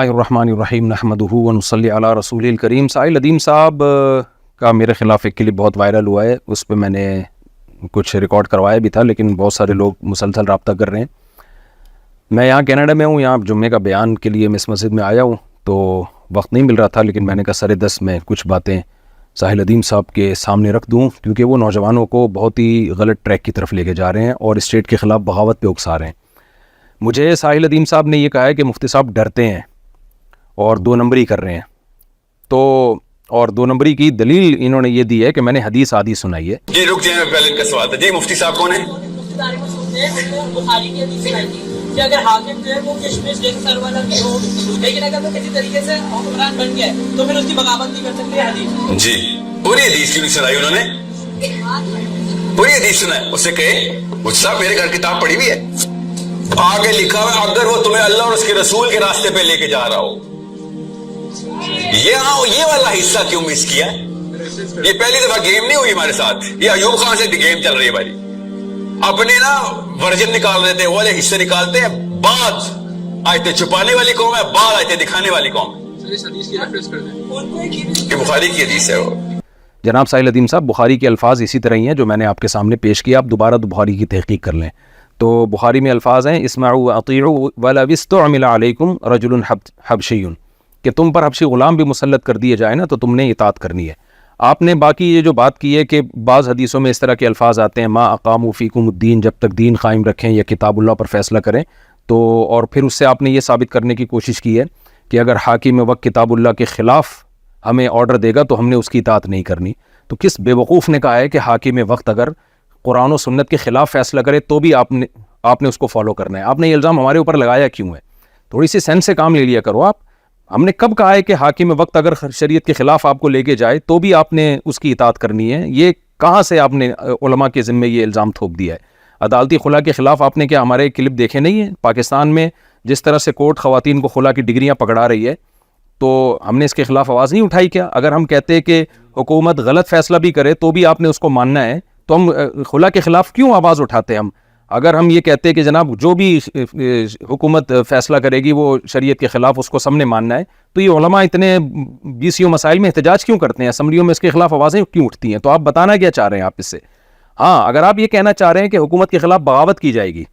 الرحمن الرحیم نحمدہ ونصلی علی رسول الکریم۔ ساحل ندیم صاحب کا میرے خلاف ایک کلپ بہت وائرل ہوا ہے، اس پہ میں نے کچھ ریکارڈ کروایا بھی تھا، لیکن بہت سارے لوگ مسلسل رابطہ کر رہے ہیں۔ میں یہاں کینیڈا میں ہوں، یہاں جمعے کا بیان کے لیے میں اس مسجد میں آیا ہوں، تو وقت نہیں مل رہا تھا، لیکن میں نے کہا سر دس میں کچھ باتیں ساحل ندیم صاحب کے سامنے رکھ دوں، کیونکہ وہ نوجوانوں کو بہت ہی غلط ٹریک کی طرف لے کے جا رہے ہیں اور اسٹیٹ کے خلاف بغاوت پہ اکسا رہے ہیں۔ مجھے ساحل ندیم صاحب نے یہ کہا ہے کہ مفتی صاحب ڈرتے ہیں اور دو نمبری کر رہے ہیں، تو اور دو نمبری کی دلیل انہوں نے یہ دی ہے کہ میں نے حدیث آدھی سنائی ہے۔ جی رک جائیں، پہلے ان کا سوال تھا۔ جی مفتی صاحب کون ہیں؟ بخاری کی حدیث سنائی تھی کہ اگر حاکم جو ہے وہ کشمش جیسے سر والا بھی ہو، لیکن اگر وہ کسی طریقے سے حکمران بن گیا تو پھر اس کی بغاوت نہیں کر سکتے حدیث۔ جی پوری حدیث کیوں نہیں سنائی انہوں نے؟ پوری حدیث سنائے، اس سے کہے مفتی صاحب میرے گھر کتاب پڑھی ہوئی ہے، آگے لکھا ہوا ہے اگر وہ تمہیں اللہ اور اس کے رسول کے راستے پہ لے کے جا رہا ہو۔ یہ والا حصہ کیوں مس کیا؟ یہ پہلی دفعہ گیم نہیں ہوئی ہمارے ساتھ، یہ ایوب خان سے گیم چل رہی ہے بھائی۔ اپنے نا ورژن نکال دیتے ہیں، وہ والے حصے نکالتے ہیں، بعد آیتیں چھپانے والی قوم ہے، بعد آیتیں دکھانے والی قوم ہے۔ کہ بخاری کی حدیث ہے وہ۔ جناب ساحل ندیم صاحب، بخاری کے الفاظ اسی طرح ہی ہیں جو میں نے آپ کے سامنے پیش کیا، آپ دوبارہ بخاری کی تحقیق کر لیں تو بخاری میں الفاظ ہیں اسمعوا واطیعوا ولا استعمل علیکم رجل حبشی، کہ تم پر حبشی غلام بھی مسلط کر دیے جائے نا تو تم نے اطاعت کرنی ہے۔ آپ نے باقی یہ جو بات کی ہے کہ بعض حدیثوں میں اس طرح کے الفاظ آتے ہیں ما اقاموا فیکم الدین، جب تک دین قائم رکھیں یا کتاب اللہ پر فیصلہ کریں، تو اور پھر اس سے آپ نے یہ ثابت کرنے کی کوشش کی ہے کہ اگر حاکم وقت کتاب اللہ کے خلاف ہمیں آرڈر دے گا تو ہم نے اس کی اطاعت نہیں کرنی۔ تو کس بے وقوف نے کہا ہے کہ حاکم وقت اگر قرآن و سنت کے خلاف فیصلہ کرے تو بھی آپ نے اس کو فالو کرنا ہے؟ آپ نے یہ الزام ہمارے اوپر لگایا کیوں ہے؟ تھوڑی سی سینس سے کام لے لیا کرو آپ۔ ہم نے کب کہا ہے کہ حاکم وقت اگر شریعت کے خلاف آپ کو لے کے جائے تو بھی آپ نے اس کی اطاعت کرنی ہے؟ یہ کہاں سے آپ نے علماء کے ذمے یہ الزام تھوپ دیا ہے؟ عدالتی خلا کے خلاف آپ نے کیا ہمارے کلپ دیکھے نہیں ہیں؟ پاکستان میں جس طرح سے کورٹ خواتین کو خلا کی ڈگریاں پکڑا رہی ہے، تو ہم نے اس کے خلاف آواز نہیں اٹھائی کیا؟ اگر ہم کہتے کہ حکومت غلط فیصلہ بھی کرے تو بھی آپ نے اس کو ماننا ہے، تو ہم خلا کے خلاف کیوں آواز اٹھاتے ہیں؟ اگر ہم یہ کہتے کہ جناب جو بھی حکومت فیصلہ کرے گی وہ شریعت کے خلاف، اس کو سب نے ماننا ہے، تو یہ علماء اتنے BCO مسائل میں احتجاج کیوں کرتے ہیں، اسمبلیوں میں اس کے خلاف آوازیں کیوں اٹھتی ہیں؟ تو آپ بتانا کیا چاہ رہے ہیں آپ اس سے؟ ہاں، اگر آپ یہ کہنا چاہ رہے ہیں کہ حکومت کے خلاف بغاوت کی جائے گی،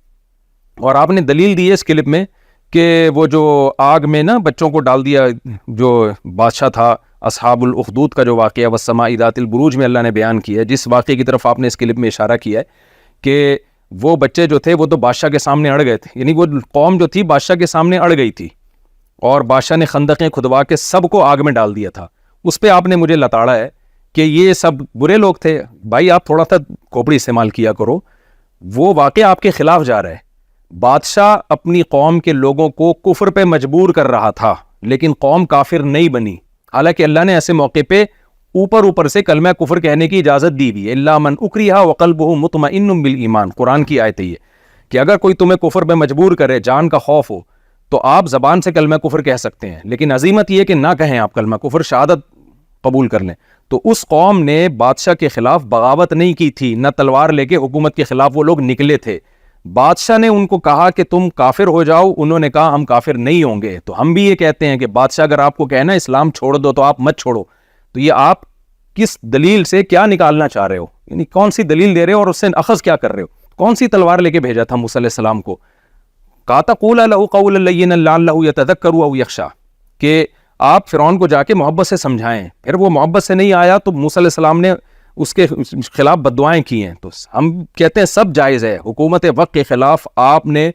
اور آپ نے دلیل دی ہے اس کلپ میں کہ وہ جو آگ میں نا بچوں کو ڈال دیا جو بادشاہ تھا، اصحاب الاخدود کا جو واقعہ والسماء ذات البروج میں اللہ نے بیان کیا ہے، جس واقعے کی طرف آپ نے اس کلپ میں اشارہ کیا ہے کہ وہ بچے جو تھے وہ تو بادشاہ کے سامنے اڑ گئے تھے، یعنی وہ قوم جو تھی بادشاہ کے سامنے اڑ گئی تھی، اور بادشاہ نے خندقیں کھدوا کے سب کو آگ میں ڈال دیا تھا۔ اس پہ آپ نے مجھے لتاڑا ہے کہ یہ سب برے لوگ تھے۔ بھائی آپ تھوڑا سا کھوپڑی استعمال کیا کرو، وہ واقعہ آپ کے خلاف جا رہا ہے۔ بادشاہ اپنی قوم کے لوگوں کو کفر پہ مجبور کر رہا تھا، لیکن قوم کافر نہیں بنی، حالانکہ اللہ نے ایسے موقع پہ اوپر سے کلمہ کفر کہنے کی اجازت دی بھی ہے، الا من اکرہ وقلبہ مطمئن بالایمان، قرآن کی آیت ہے یہ کہ اگر کوئی تمہیں کفر پہ مجبور کرے، جان کا خوف ہو، تو آپ زبان سے کلمہ کفر کہہ سکتے ہیں، لیکن عزیمت یہ کہ نہ کہیں آپ کلمہ کفر، شہادت قبول کر لیں۔ تو اس قوم نے بادشاہ کے خلاف بغاوت نہیں کی تھی، نہ تلوار لے کے حکومت کے خلاف وہ لوگ نکلے تھے۔ بادشاہ نے ان کو کہا کہ تم کافر ہو جاؤ، انہوں نے کہا ہم کافر نہیں ہوں گے۔ تو ہم بھی یہ کہتے ہیں کہ بادشاہ اگر آپ کو کہنا اسلام چھوڑ دو تو آپ مت چھوڑو۔ تو یہ آپ کس دلیل سے کیا نکالنا چاہ رہے ہو؟ یعنی کون سی دلیل دے رہے ہو اور اس سے اخذ کیا کر رہے ہو؟ کون سی تلوار لے کے بھیجا تھا موسیٰ علیہ السلام کو؟ کہا تھا قولا لہ قولا لینا لعلہ یتذکر او یخشی، کہ آپ فرعون کو جا کے محبت سے سمجھائیں۔ پھر وہ محبت سے نہیں آیا تو موسیٰ علیہ السلام نے اس کے خلاف بددعائیں کی ہیں۔ تو ہم کہتے ہیں سب جائز ہے، حکومت وقت کے خلاف آپ نے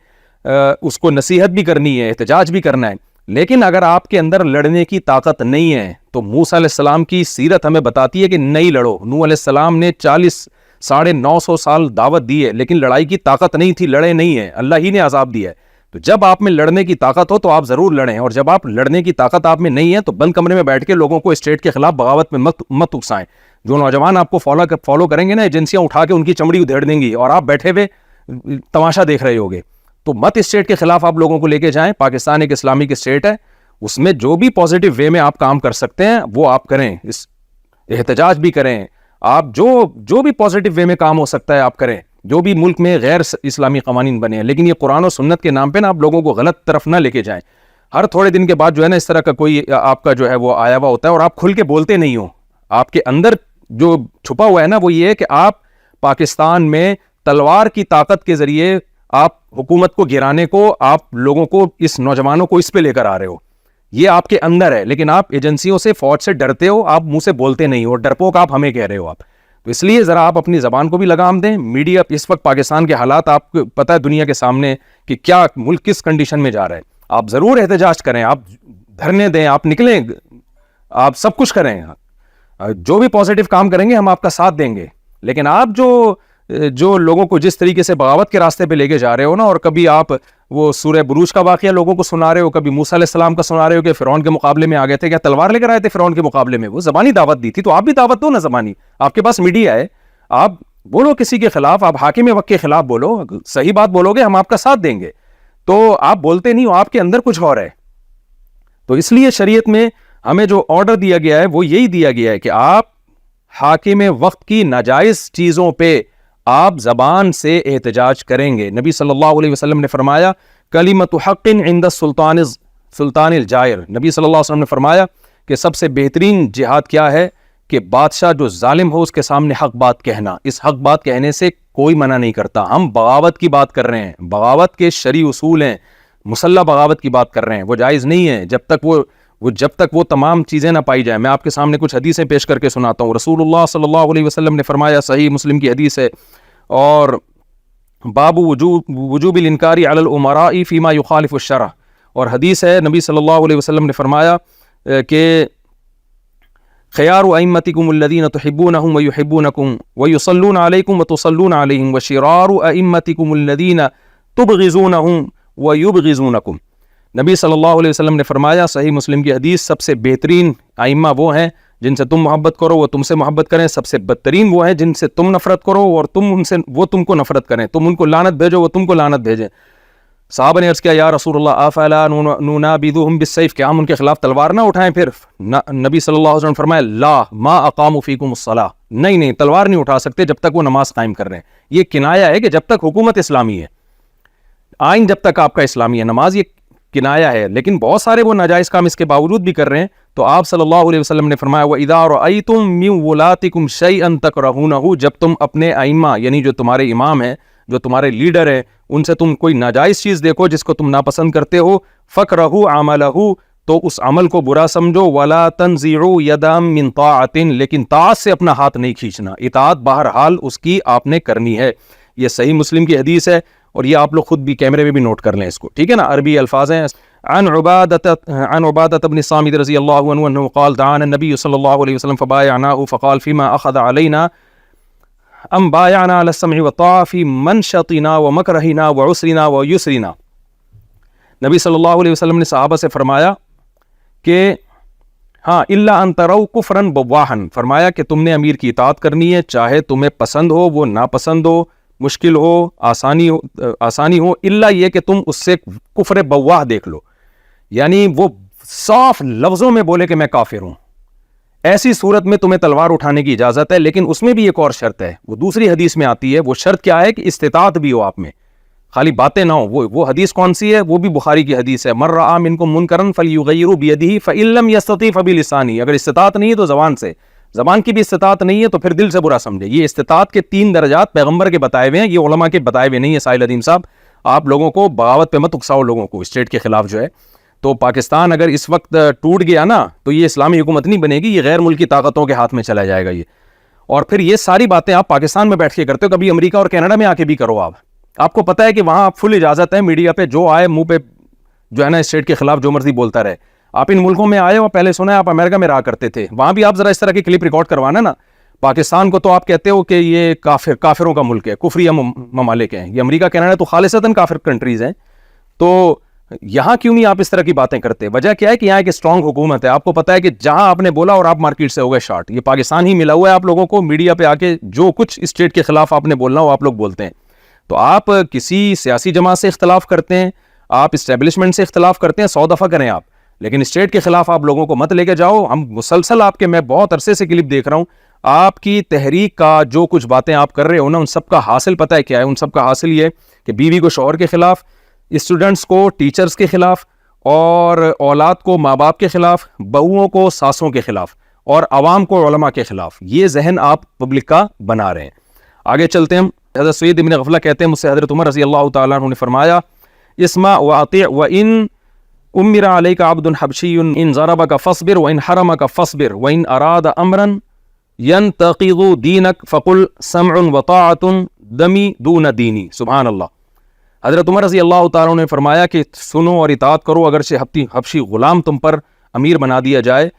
اس کو نصیحت بھی کرنی ہے، احتجاج بھی کرنا ہے، لیکن اگر آپ کے اندر لڑنے کی طاقت نہیں ہے تو موسیٰ علیہ السلام کی سیرت ہمیں بتاتی ہے کہ نہیں لڑو۔ نوح علیہ السلام نے 950 سال دعوت دی ہے، لیکن لڑائی کی طاقت نہیں تھی، لڑے نہیں ہیں، اللہ ہی نے عذاب دیا ہے۔ تو جب آپ میں لڑنے کی طاقت ہو تو آپ ضرور لڑیں، اور جب آپ لڑنے کی طاقت آپ میں نہیں ہے تو بند کمرے میں بیٹھ کے لوگوں کو اسٹیٹ کے خلاف بغاوت میں مت اکسائیں۔ جو نوجوان آپ کو فالو کریں گے نا، ایجنسیاں اٹھا کے ان کی چمڑی ادھیڑ دیں گی اور آپ بیٹھے ہوئے تماشا دیکھ رہے ہوگے۔ تو مت اسٹیٹ کے خلاف آپ لوگوں کو لے کے جائیں۔ پاکستان ایک اسلامک اسٹیٹ ہے، اس میں جو بھی پازیٹیو وے میں آپ کام کر سکتے ہیں وہ آپ کریں، اس احتجاج بھی کریں، آپ جو بھی پازیٹیو وے میں کام ہو سکتا ہے آپ کریں، جو بھی ملک میں غیر اسلامی قوانین بنے ہیں، لیکن یہ قرآن و سنت کے نام پہ نا آپ لوگوں کو غلط طرف نہ لے کے جائیں۔ ہر تھوڑے دن کے بعد جو ہے نا اس طرح کا کوئی آپ کا جو ہے وہ آیا ہوا ہوتا ہے اور آپ کھل کے بولتے نہیں ہو. آپ کے اندر جو چھپا ہوا ہے نا وہ یہ ہے کہ آپ پاکستان میں تلوار کی طاقت کے ذریعے آپ حکومت کو گرانے کو, آپ لوگوں کو, اس نوجوانوں کو اس پہ لے کر آ رہے ہو. یہ آپ کے اندر ہے, لیکن آپ ایجنسیوں سے, فوج سے ڈرتے ہو, آپ منہ سے بولتے نہیں ہو, ڈرپوک آپ ہمیں کہہ رہے ہو آپ. تو اس لیے ذرا آپ اپنی زبان کو بھی لگام دیں. میڈیا اس وقت پاکستان کے حالات آپ کو پتہ ہے دنیا کے سامنے کہ کیا ملک کس کنڈیشن میں جا رہا ہے. آپ ضرور احتجاج کریں, آپ دھرنے دیں, آپ نکلیں, آپ سب کچھ کریں, جو بھی پازیٹیو کام کریں گے ہم آپ کا ساتھ دیں گے. لیکن آپ جو لوگوں کو جس طریقے سے بغاوت کے راستے پہ لے کے جا رہے ہو نا, اور کبھی آپ وہ سورہ بروج کا واقعہ لوگوں کو سنا رہے ہو, کبھی موسیٰ علیہ السلام کا سنا رہے ہو کہ فرعون کے مقابلے میں آ گئے تھے, کیا تلوار لے کر آئے تھے فرعون کے مقابلے میں؟ وہ زبانی دعوت دی تھی, تو آپ بھی دعوت دو نا زبانی. آپ کے پاس میڈیا ہے, آپ بولو کسی کے خلاف, آپ حاکم وقت کے خلاف بولو, صحیح بات بولو گے ہم آپ کا ساتھ دیں گے. تو آپ بولتے نہیں ہو, آپ کے اندر کچھ اور ہے. تو اس لیے شریعت میں ہمیں جو آرڈر دیا گیا ہے وہ یہی دیا گیا ہے کہ آپ حاکم وقت کی ناجائز چیزوں پہ آپ زبان سے احتجاج کریں گے. نبی صلی اللہ علیہ وسلم نے فرمایا کلمۃ حق عند سلطان الجائر. نبی صلی اللہ علیہ وسلم نے فرمایا کہ سب سے بہترین جہاد کیا ہے کہ بادشاہ جو ظالم ہو اس کے سامنے حق بات کہنا. اس حق بات کہنے سے کوئی منع نہیں کرتا. ہم بغاوت کی بات کر رہے ہیں, بغاوت کے شرعی اصول ہیں, مسلح بغاوت کی بات کر رہے ہیں, وہ جائز نہیں ہے جب تک وہ تمام چیزیں نہ پائی جائیں. میں آپ کے سامنے کچھ حدیثیں پیش کر کے سناتا ہوں. رسول اللہ صلی اللہ علیہ وسلم نے فرمایا, صحیح مسلم کی حدیث ہے, اور باب وجوب الانکار علی الامراء فیما یخالف الشرع, اور حدیث ہے نبی صلی اللہ علیہ وسلم نے فرمایا کہ خیار ائمتکم الذین تحبونہم ویحبونکم ویصلون علیکم وتصلون علیہم وشرار ائمتکم الذین تبغضونہم ویبغضونکم. نبی صلی اللہ علیہ وسلم نے فرمایا, صحیح مسلم کی حدیث, سب سے بہترین ائمہ وہ ہیں جن سے تم محبت کرو وہ تم سے محبت کریں, سب سے بدترین وہ ہیں جن سے تم نفرت کرو اور وہ تم کو نفرت کریں, تم ان کو لعنت بھیجو وہ تم کو لعنت بھیجیں. صحابہ نے عرض کیا, یا رسول اللہ افلا ننابذهم بالسیف, کیا ہم ان کے خلاف تلوار نہ اٹھائیں پھر؟ نبی صلی اللہ علیہ وسلم نے فرمایا, لا ما اقاموا فیکم الصلاۃ, نہیں تلوار نہیں اٹھا سکتے جب تک وہ نماز قائم کر رہے ہیں. یہ کنایا ہے کہ جب تک حکومت اسلامی ہے, آئین جب تک آپ کا اسلامی ہے, نماز یہ کنایا ہے. لیکن بہت سارے وہ ناجائز کام اس کے باوجود بھی کر رہے ہیں. تو آپ صلی اللہ علیہ وسلم نے فرمایا, وَإِذَا رَأَيْتُم مِّن وُلَاتِكُمْ شَيْئًا تَكْرَهُونَهُ, جب تم اپنے ائمہ یعنی جو تمہارے امام ہیں, جو تمہارے لیڈر ہیں, ان سے تم کوئی ناجائز چیز دیکھو جس کو تم ناپسند کرتے ہو, فَكْرَهُوا عَمَلَهُ, تو اس عمل کو برا سمجھو, وَلَا تَنزِعُوا يَدًا مِّن طَاعَةٍ, لیکن طاعت سے اپنا ہاتھ نہیں کھینچنا, اطاعت بہرحال اس کی آپ نے کرنی ہے. یہ صحیح مسلم کی حدیث ہے, اور یہ آپ لوگ خود بھی کیمرے میں بھی نوٹ کر لیں اس کو, ٹھیک ہے نا, عربی الفاظ ہیں. عن عبادة بن الصامت رضی اللہ عنہ انه قال دعانا النبي صلی اللہ علیہ وسلم فبايعناه فقال فيما اخذ علينا ام بايعنا على السمع والطاعة في منشطنا ومكرهنا وعسرنا ويسرنا. نبی صلی اللہ علیہ وسلم نے صحابہ سے فرمایا کہ ہاں الا ان تروا كفرا بواحا, فرمایا کہ تم نے امیر کی اطاعت کرنی ہے چاہے تمہیں پسند ہو وہ ناپسند ہو, مشکل ہو آسانی ہو, الا یہ کہ تم اس سے کفر بواح دیکھ لو, یعنی وہ صاف لفظوں میں بولے کہ میں کافر ہوں. ایسی صورت میں تمہیں تلوار اٹھانے کی اجازت ہے, لیکن اس میں بھی ایک اور شرط ہے, وہ دوسری حدیث میں آتی ہے. وہ شرط کیا ہے کہ استطاعت بھی ہو آپ میں, خالی باتیں نہ ہو. وہ حدیث کون سی ہے؟ وہ بھی بخاری کی حدیث ہے, من رأى منکم منکرا فلیغیرہ بیدہ فإن لم یستطع فبلسانہ. اگر استطاعت نہیں ہے تو زبان سے, زبان کی بھی استطاعت نہیں ہے تو پھر دل سے برا سمجھے. یہ استطاعت کے 3 درجات پیغمبر کے بتائے ہوئے ہیں, یہ علماء کے بتائے ہوئے نہیں ہے. ساحل ندیم صاحب, آپ لوگوں کو بغاوت پہ مت اکساؤ لوگوں کو اسٹیٹ کے خلاف جو ہے. تو پاکستان اگر اس وقت ٹوٹ گیا نا تو یہ اسلامی حکومت نہیں بنے گی, یہ غیر ملکی طاقتوں کے ہاتھ میں چلا جائے گا یہ. اور پھر یہ ساری باتیں آپ پاکستان میں بیٹھ کے کرتے ہو, کبھی امریکہ اور کینیڈا میں آ کے بھی کرو. آپ کو پتہ ہے کہ وہاں فل اجازت ہے میڈیا پہ, جو آئے منہ پہ جو ہے نا اسٹیٹ کے خلاف جو مرضی بولتا رہے. آپ ان ملکوں میں آئے ہو, پہلے سنا ہے آپ امریکہ میں رہا کرتے تھے, وہاں بھی آپ ذرا اس طرح کی کلپ ریکارڈ کروانا نا. پاکستان کو تو آپ کہتے ہو کہ یہ کافروں کا ملک ہے, کفریہ ممالک ہیں. یہ امریکہ کینیڈا تو خالصتاً کافر کنٹریز ہیں. تو یہاں کیوں نہیں آپ اس طرح کی باتیں کرتے؟ وجہ کیا ہے کہ یہاں ایک اسٹرانگ حکومت ہے. آپ کو پتہ ہے کہ جہاں آپ نے بولا اور آپ مارکیٹ سے ہو گئے شارٹ. یہ پاکستان ہی ملا ہوا ہے آپ لوگوں کو, میڈیا پہ آ کے جو کچھ اسٹیٹ کے خلاف آپ نے بولنا وہ آپ لوگ بولتے ہیں. تو آپ کسی سیاسی جماعت سے اختلاف کرتے ہیں, آپ اسٹیبلشمنٹ سے اختلاف کرتے ہیں, 100 دفعہ کریں آپ, لیکن اسٹیٹ کے خلاف آپ لوگوں کو مت لے کے جاؤ. ہم مسلسل آپ کے, میں بہت عرصے سے کلپ دیکھ رہا ہوں, آپ کی تحریک کا جو کچھ باتیں آپ کر رہے ہو نا, ان سب کا حاصل پتہ ہے کیا ہے؟ ان سب کا حاصل یہ کہ بیوی کو شوہر کے خلاف, اسٹوڈنٹس کو ٹیچرز کے خلاف, اور اولاد کو ماں باپ کے خلاف، بہوؤں کو ساسوں کے خلاف، اور عوام کو علماء کے خلاف. یہ ذہن آپ پبلک کا بنا رہے ہیں. آگے چلتے ہیں. حضرت سعید ابن غفلہ کہتے ہیں مجھ سے حضرت عمر رضی اللہ تعالیٰ عنہ نے فرمایا اسمع واطع وان امر علیک عبد حبشی ان ضربک فاصبر وان حرمک فاصبر وان اراد امرا ينتقض دینک فقل سمع وطاعت دمی دون دینی. سبحان اللہ. حضرت عمر رضی اللہ تعالیٰ نے فرمایا کہ سنو اور اطاعت کرو اگرچہ حبشی غلام تم پر امیر بنا دیا جائے،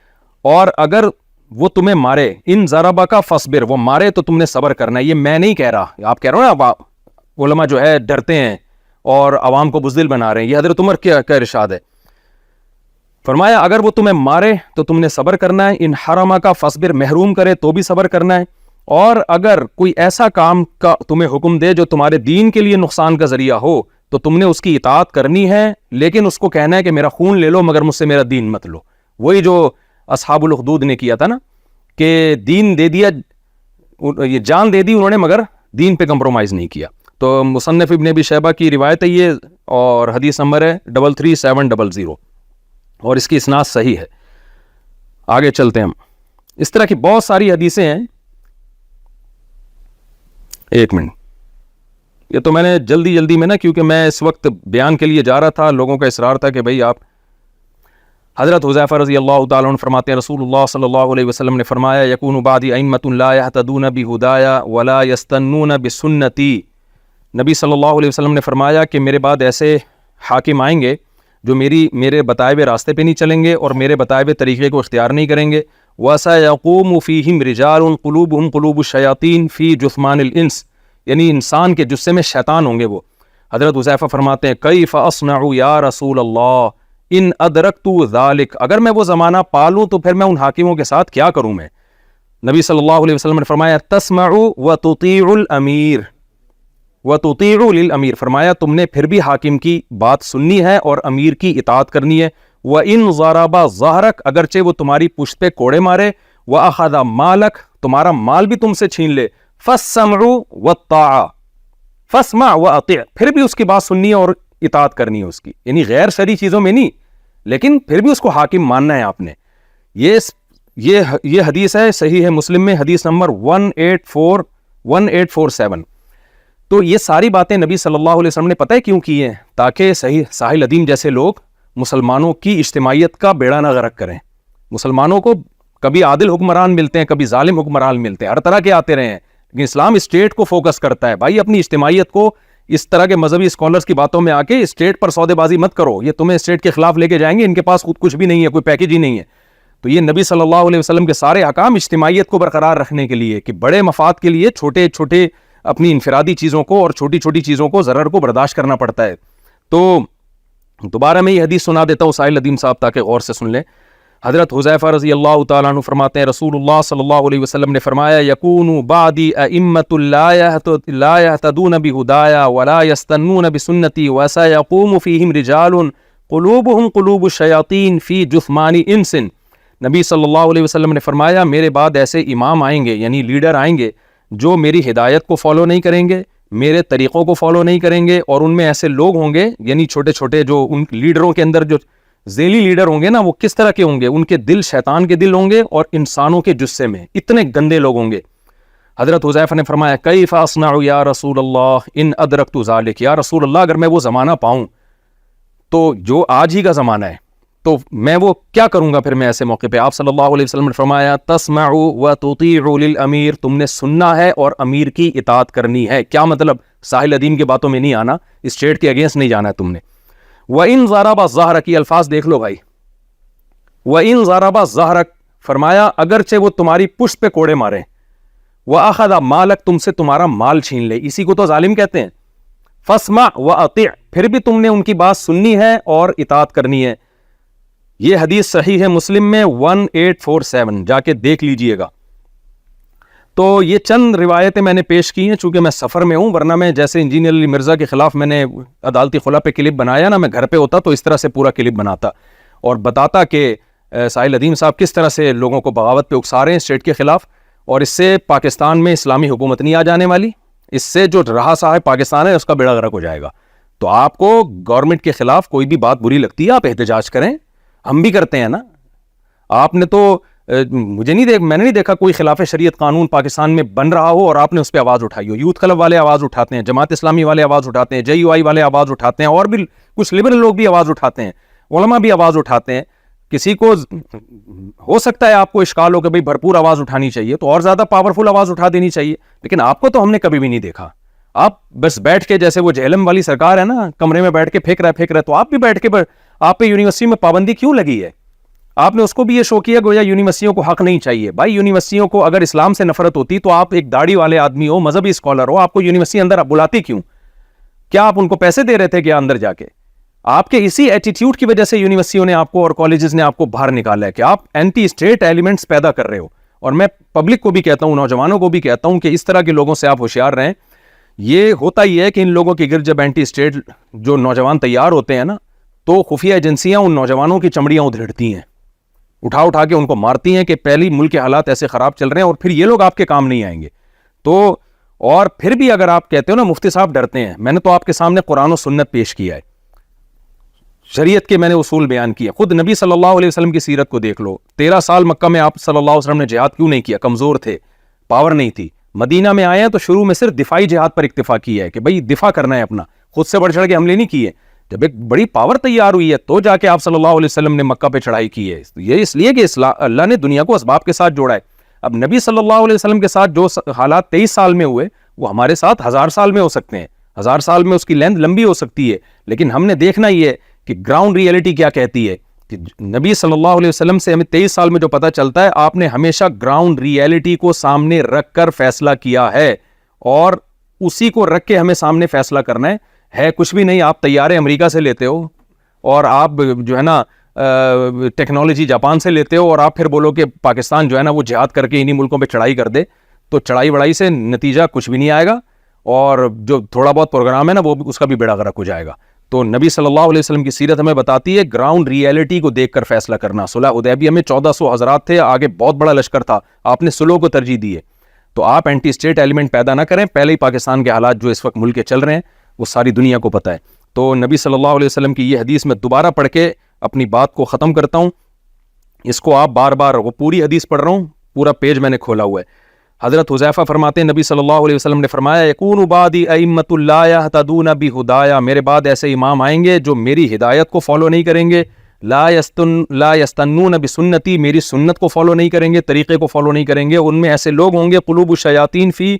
اور اگر وہ تمہیں مارے، ان ضربہ کا فصبر، وہ مارے تو تم نے صبر کرنا ہے. یہ میں نہیں کہہ رہا، آپ کہہ رہے ہو نا علماء جو ہے ڈرتے ہیں اور عوام کو بزدل بنا رہے ہیں، یہ حضرت عمر کا ارشاد ہے. فرمایا اگر وہ تمہیں مارے تو تم نے صبر کرنا ہے، ان حرمہ کا فصبر، محروم کرے تو بھی صبر کرنا ہے، اور اگر کوئی ایسا کام کا تمہیں حکم دے جو تمہارے دین کے لیے نقصان کا ذریعہ ہو تو تم نے اس کی اطاعت کرنی ہے، لیکن اس کو کہنا ہے کہ میرا خون لے لو مگر مجھ سے میرا دین مت لو. وہی جو اصحاب الاخدود نے کیا تھا نا، کہ دین دے دیا، یہ جان دے دی انہوں نے مگر دین پہ کمپرومائز نہیں کیا. تو مصنف ابن ابی شیبہ کی روایت ہے یہ، اور حدیث نمبر ہے 33700، اور اس کی اسناد صحیح ہے. آگے چلتے ہیں ہم. اس طرح کی بہت ساری حدیثیں ہیں. ایک منٹ، یہ تو میں نے جلدی میں نا، کیونکہ میں اس وقت بیان کے لیے جا رہا تھا، لوگوں کا اصرار تھا کہ بھئی آپ. حضرت حذیفہ رضی اللہ تعالیٰ عنہ فرماتے ہیں رسول اللہ صلی اللہ علیہ وسلم نے فرمایا یکون بعدی ائمۃ لا یہتدون بہدایا ولا یستنون بسنتی. نبی صلی اللہ علیہ وسلم نے فرمایا کہ میرے بعد ایسے حاکم آئیں گے جو میرے بتائے ہوئے راستے پہ نہیں چلیں گے اور میرے بتائے ہوئے طریقے کو اختیار نہیں کریں گے. وَسَيَقُومُ فِيهِمْ رِجَالٌ قُلُوبُهُمْ قُلُوبُ الشَّيَاطِينِ فِي جُثْمَانِ الْإِنْسِ، یعنی انسان کے جثے میں شیطان ہوں گے وہ. حضرت حذیفہ فرماتے ہیں کیف اصنع یا رسول اللہ ان ادرکت ذلک، اگر میں وہ زمانہ پالوں تو پھر میں ان حاکموں کے ساتھ کیا کروں میں. نبی صلی اللہ علیہ وسلم نے فرمایا تسمع وتطیع الامیر وتطیع للامیر، فرمایا تم نے پھر بھی حاکم کی بات سننی ہے اور امیر کی اطاعت کرنی ہے. وَإِن ضَرَبَ ظَهْرَكَ، اگرچہ وہ تمہاری پشت پہ کوڑے مارے، وَأَخَذَ مَالَكَ، تمہارا مال بھی تم سے چھین لے، فَالسَّمْعُ وَالطَّاعَةُ، فَاسْمَعْ وَأَطِعْ، پھر بھی اس کی بات سننی ہے اور اطاعت کرنی ہے اس کی، یعنی غیر شرعی چیزوں میں نہیں، لیکن پھر بھی اس کو حاکم ماننا ہے آپ نے. یہ حدیث ہے صحیح ہے مسلم میں، حدیث نمبر 1847. تو یہ ساری باتیں نبی صلی اللہ علیہ وسلم نے پتہ ہے کیوں کی ہیں؟ تاکہ صحیح ساحل ادیم جیسے لوگ مسلمانوں کی اجتماعیت کا بیڑا نہ غرق کریں. مسلمانوں کو کبھی عادل حکمران ملتے ہیں، کبھی ظالم حکمران ملتے ہیں، ہر طرح کے آتے رہے ہیں، لیکن اسلام اسٹیٹ کو فوکس کرتا ہے. بھائی اپنی اجتماعیت کو اس طرح کے مذہبی اسکالرز کی باتوں میں آ کے اسٹیٹ پر سودے بازی مت کرو، یہ تمہیں اسٹیٹ کے خلاف لے کے جائیں گے، ان کے پاس خود کچھ بھی نہیں ہے، کوئی پیکیج ہی نہیں ہے. تو یہ نبی صلی اللہ علیہ وسلم کے سارے احکام اجتماعیت کو برقرار رکھنے کے لیے، کہ بڑے مفاد کے لیے چھوٹے چھوٹے اپنی انفرادی چیزوں کو اور چھوٹی چھوٹی چیزوں کو ضرر کو برداشت کرنا پڑتا ہے. تو دوبارہ میں یہ حدیث سنا دیتا ہوں ساحل ندیم صاحب تاکہ غور سے سن لیں. حضرت حذیفہ رضی اللہ تعالیٰ عنہ فرماتے ہیں رسول اللہ صلی اللہ علیہ وسلم نے فرمایا یکون بعدی ائمۃ لا یہتدون بہدایا ولا یستنون بسنتی وسیقوم فیہم رجال قلوبہم قلوب الشیاطین فی جثمان انس. نبی صلی اللہ علیہ وسلم نے فرمایا میرے بعد ایسے امام آئیں گے، یعنی لیڈر آئیں گے، جو میری ہدایت کو فالو نہیں کریں گے، میرے طریقوں کو فالو نہیں کریں گے، اور ان میں ایسے لوگ ہوں گے، یعنی چھوٹے چھوٹے جو ان لیڈروں کے اندر جو ذیلی لیڈر ہوں گے نا، وہ کس طرح کے ہوں گے؟ ان کے دل شیطان کے دل ہوں گے اور انسانوں کے جثے میں، اتنے گندے لوگ ہوں گے. حضرت حذیفہ نے فرمایا کیف اصنع یا رسول اللہ ان ادرکت ذلک، یا رسول اللہ اگر میں وہ زمانہ پاؤں تو جو آج ہی کا زمانہ ہے تو میں وہ کیا کروں گا پھر میں ایسے موقع پہ؟ آپ صلی اللہ علیہ وسلم نے فرمایا تسمع وتطیع للامیر، تم نے سننا ہے اور امیر کی اطاعت کرنی ہے. کیا مطلب؟ ساحل ادیم کے باتوں میں نہیں آنا، اسٹیٹ کے اگینسٹ نہیں جانا ہے تم نے. وَإِن ضَرَبَ ظَهْرَكَ، کی الفاظ دیکھ لو بھائی. وَإِن ضَرَبَ ظَهْرَكَ، فرمایا اگرچہ وہ تمہاری پشت پہ کوڑے مارے، وَأَخَذَ مَالَكَ، تم سے تمہارا مال چھین لے، اسی کو تو ظالم کہتے ہیں. فَاسْمَعْ وَأَطِعْ، پھر بھی تم نے ان کی بات سننی ہے اور اطاعت کرنی ہے. یہ حدیث صحیح ہے مسلم میں 1847، جا کے دیکھ لیجئے گا. تو یہ چند روایتیں میں نے پیش کی ہیں، چونکہ میں سفر میں ہوں، ورنہ میں جیسے انجینئر علی مرزا کے خلاف میں نے عدالتی خلا پہ کلپ بنایا نا، میں گھر پہ ہوتا تو اس طرح سے پورا کلپ بناتا اور بتاتا کہ ساحل ادیم صاحب کس طرح سے لوگوں کو بغاوت پہ اکسا رہے ہیں اسٹیٹ کے خلاف، اور اس سے پاکستان میں اسلامی حکومت نہیں آ جانے والی، اس سے جو رہا صاحب پاکستان ہے اس کا بیڑا غرق ہو جائے گا. تو آپ کو گورنمنٹ کے خلاف کوئی بھی بات بری لگتی ہے آپ احتجاج کریں, ہم بھی کرتے ہیں نا. آپ نے تو میں نے نہیں دیکھا کوئی خلاف شریعت قانون پاکستان میں بن رہا ہو اور آپ نے اس پہ آواز اٹھائی ہو. یوتھ کلب والے آواز اٹھاتے ہیں, جماعت اسلامی والے آواز اٹھاتے ہیں, JUI والے آواز اٹھاتے ہیں, اور بھی کچھ لبرل لوگ بھی آواز اٹھاتے ہیں, علماء بھی آواز اٹھاتے ہیں. کسی کو ہو سکتا ہے آپ کو اشکال ہو کہ بھئی بھرپور آواز اٹھانی چاہیے تو اور زیادہ پاورفل آواز اٹھا دینی چاہیے, لیکن آپ کو تو ہم نے کبھی بھی نہیں دیکھا. آپ بس بیٹھ کے, جیسے وہ جہلم والی سرکار ہے نا, کمرے میں بیٹھ کے پھینک رہا ہے, تو آپ بھی بیٹھ کے آپ پہ یونیورسٹی میں پابندی کیوں لگی ہے؟ آپ نے اس کو بھی یہ شو کیا گویا یونیورسٹیوں کو حق نہیں چاہیے. بھائی یونیورسٹیوں کو اگر اسلام سے نفرت ہوتی تو آپ ایک داڑھی والے آدمی ہو, مذہبی اسکالر ہو, آپ کو یونیورسٹی اندر آپ بلاتی کیوں؟ کیا آپ ان کو پیسے دے رہے تھے کیا اندر جا کے؟ آپ کے اسی ایٹیٹیوڈ کی وجہ سے یونیورسٹیوں نے آپ کو اور کالجز نے آپ کو باہر نکالا ہے کہ آپ اینٹی اسٹیٹ ایلیمنٹس پیدا کر رہے ہو. اور میں پبلک کو بھی کہتا ہوں, نوجوانوں کو بھی کہتا ہوں کہ اس طرح کے لوگوں سے آپ ہوشیار رہیں. یہ ہوتا ہی ہے کہ ان لوگوں کے گرد جب اینٹی اسٹیٹ جو نوجوان تیار ہوتے ہیں نا, تو خفیہ ایجنسیاں ان نوجوانوں کی چمڑیاں ادھیڑتی ہیں, اٹھا کے ان کو مارتی ہیں کہ پہلی ملک کے حالات ایسے خراب چل رہے ہیں اور پھر یہ لوگ آپ کے کام نہیں آئیں گے. تو اور پھر بھی اگر آپ کہتے ہو نا مفتی صاحب ڈرتے ہیں, میں نے تو آپ کے سامنے قرآن و سنت پیش کیا ہے, شریعت کے میں نے اصول بیان کیا. خود نبی صلی اللہ علیہ وسلم کی سیرت کو دیکھ لو. 13 سال مکہ میں آپ صلی اللہ علیہ وسلم نے جہاد کیوں نہیں کیا؟ کمزور تھے, پاور نہیں تھی. مدینہ میں آئے ہیں تو شروع میں صرف دفاعی جہاد پر اکتفا کیا ہے کہ بھئی دفاع کرنا ہے اپنا, خود سے بڑھ چڑھ کے حملے نہیں کیے. جب ایک بڑی پاور تیار ہوئی ہے تو جا کے آپ صلی اللہ علیہ وسلم نے مکہ پہ چڑھائی کی ہے. یہ اس لیے کہ اللہ نے دنیا کو اسباب کے ساتھ جوڑا ہے. اب نبی صلی اللہ علیہ وسلم کے ساتھ جو حالات 23 سال میں ہوئے وہ ہمارے ساتھ 1000 سال میں ہو سکتے ہیں. 1000 سال میں اس کی لینتھ لمبی ہو سکتی ہے, لیکن ہم نے دیکھنا یہ ہے کہ گراؤنڈ ریئلٹی کیا کہتی ہے. کہ نبی صلی اللہ علیہ وسلم سے ہمیں 23 سال میں جو پتہ چلتا ہے, آپ نے ہمیشہ گراؤنڈ ریئلٹی کو سامنے رکھ کر فیصلہ کیا ہے, اور اسی کو رکھ کے ہمیں سامنے فیصلہ کرنا ہے کچھ بھی نہیں. آپ طیارے امریکہ سے لیتے ہو اور آپ جو ہے نا ٹیکنالوجی جاپان سے لیتے ہو, اور آپ پھر بولو کہ پاکستان جو ہے نا وہ جہاد کر کے انہی ملکوں پہ چڑھائی کر دے, تو چڑھائی بڑائی سے نتیجہ کچھ بھی نہیں آئے گا, اور جو تھوڑا بہت پروگرام ہے نا وہ اس کا بھی بیڑا غرق ہو جائے گا. تو نبی صلی اللہ علیہ وسلم کی سیرت ہمیں بتاتی ہے گراؤنڈ ریئلٹی کو دیکھ کر فیصلہ کرنا. صلح حدیبیہ میں 1400 حضرات تھے, آگے بہت بڑا لشکر تھا, آپ نے صلح کو ترجیح دی ہے. تو آپ اینٹی اسٹیٹ ایلیمنٹ پیدا نہ کریں. پہلے ہی پاکستان کے حالات جو اس وقت ملک کے چل رہے ہیں وہ ساری دنیا کو پتہ ہے. تو نبی صلی اللہ علیہ وسلم کی یہ حدیث میں دوبارہ پڑھ کے اپنی بات کو ختم کرتا ہوں. اس کو آپ بار بار, وہ پوری حدیث پڑھ رہا ہوں, پورا پیج میں نے کھولا ہوا ہے. حضرت حذیفہ فرماتے ہیں نبی صلی اللہ علیہ وسلم نے فرمایا یکون بعدی ائمۃ لا یہتدون بہدایا, میرے بعد ایسے امام آئیں گے جو میری ہدایت کو فالو نہیں کریں گے. لا یستنون بسنتی, میری سنت کو فالو نہیں کریں گے, طریقے کو فالو نہیں کریں گے. ان میں ایسے لوگ ہوں گے قلوب الشیاطین فی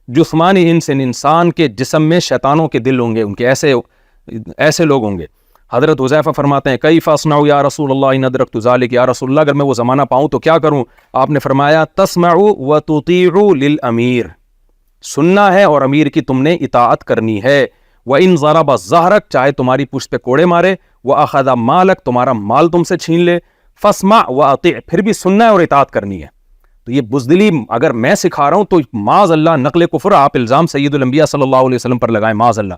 جثمان انس, انسان کے جسم میں شیطانوں کے دل ہوں گے, ان کے ایسے لوگ ہوں گے. حضرت حذیفہ فرماتے ہیں کیف اصنع یا رسول اللہ ان ادرکت ذلک, یا رسول اللہ اگر میں وہ زمانہ پاؤں تو کیا کروں؟ آپ نے فرمایا تسمع و تطیع للامیر, سننا ہے اور امیر کی تم نے اطاعت کرنی ہے. وان ضرب ظہرک, چاہے تمہاری پشت پہ کوڑے مارے, واخذ مالک, تمہارا مال تم سے چھین لے, فاسمع واطیع, پھر بھی سننا ہے اور اطاعت کرنی ہے. تو یہ بزدلی اگر میں سکھا رہا ہوں تو معاذ اللہ نقل کفر, آپ الزام سید الانبیاء صلی اللہ علیہ وسلم پر لگائیں, معاذ اللہ.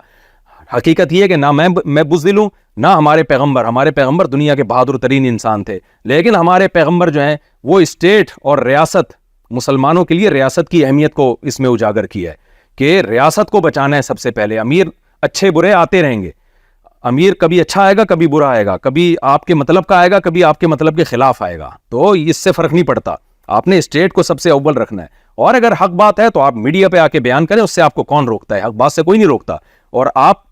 حقیقت یہ ہے کہ نہ میں بزدل ہوں نہ ہمارے پیغمبر دنیا کے بہادر ترین انسان تھے, لیکن ہمارے پیغمبر جو ہیں وہ اسٹیٹ اور ریاست, مسلمانوں کے لیے ریاست کی اہمیت کو اس میں اجاگر کیا ہے کہ ریاست کو بچانا ہے سب سے پہلے. امیر اچھے برے آتے رہیں گے, امیر کبھی اچھا آئے گا کبھی برا آئے گا, کبھی آپ کے مطلب کا آئے گا کبھی آپ کے مطلب کے خلاف آئے گا, تو اس سے فرق نہیں پڑتا. آپ نے اسٹیٹ کو سب سے اول رکھنا ہے, اور اگر حق بات ہے تو آپ میڈیا پہ آ کے بیان کریں, اس سے آپ کو کون روکتا ہے؟ حق بات سے کوئی نہیں روکتا. اور آپ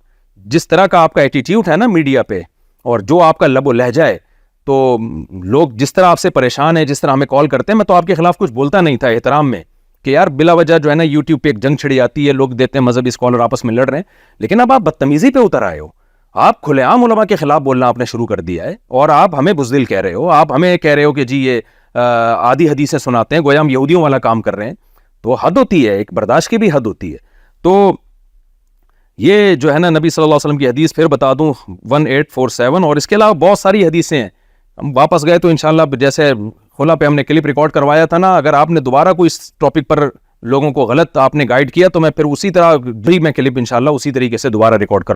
جس طرح کا آپ کا ایٹیٹیوڈ ہے نا میڈیا پہ, اور جو آپ کا لب و لہجہ ہے, تو لوگ جس طرح آپ سے پریشان ہیں, جس طرح ہمیں کال کرتے ہیں, میں تو آپ کے خلاف کچھ بولتا نہیں تھا احترام میں کہ یار بلا وجہ جو ہے نا یوٹیوب پہ ایک جنگ چھڑی آتی ہے, لوگ دیتے ہیں مذہبی اسکالر آپس میں لڑ رہے ہیں, لیکن اب آپ بدتمیزی پہ اتر آئے ہو. آپ کھلے عام علماء کے خلاف بولنا آپ نے شروع کر دیا ہے, اور آپ ہمیں بزدل کہہ رہے ہو, آپ ہمیں کہہ رہے ہو کہ جی یہ آدھی حدیثیں سناتے ہیں, گویا ہم یہودیوں والا کام کر رہے ہیں. تو حد ہوتی ہے, ایک برداشت کی بھی حد ہوتی ہے. تو یہ جو ہے نا نبی صلی اللہ علیہ وسلم کی حدیث پھر بتا دوں 1847, اور اس کے علاوہ بہت ساری حدیثیں ہیں. ہم واپس گئے تو انشاءاللہ جیسے خلا پہ ہم نے کلپ ریکارڈ کروایا تھا نا, اگر آپ نے دوبارہ کوئی اس ٹاپک پر لوگوں کو غلط آپ نے گائیڈ کیا تو میں پھر اسی طرح میں کلپ انشاءاللہ اسی طریقے سے دوبارہ ریکارڈ کر